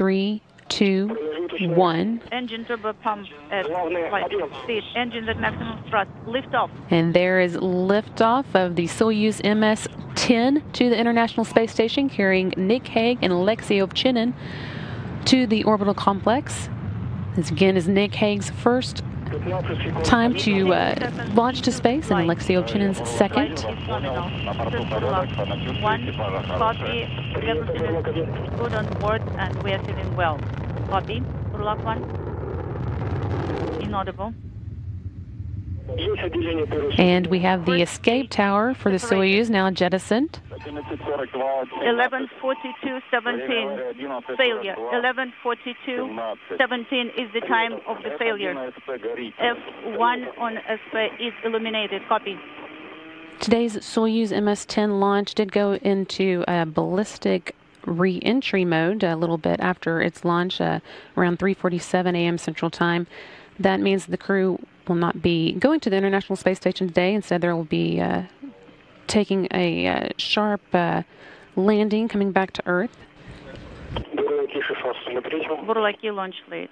3, 2, 1. Engine turbo pump at flight speed. Engines at maximum thrust. Lift off. And there is liftoff of the Soyuz MS-10 to the International Space Station, carrying Nick Hague and Aleksey Ovchinin to the orbital complex. This again is Nick Hague's first time to launch to space, and Aleksey Ovchinin's second. One copy. Everything is good on board, and we are feeling well. Copy. Burlak 1. Inaudible. And we have the escape tower for the Soyuz now jettisoned. 11:42:17 failure. 11:42:17 is the time of the failure. F1 on SP is illuminated. Copy. Today's Soyuz MS-10 launch did go into ballistic re-entry mode a little bit after its launch, around 3:47 a.m. Central Time. That means the crew will not be going to the International Space Station today. Instead, they will be taking a sharp landing, coming back to Earth. Burlaki launch late.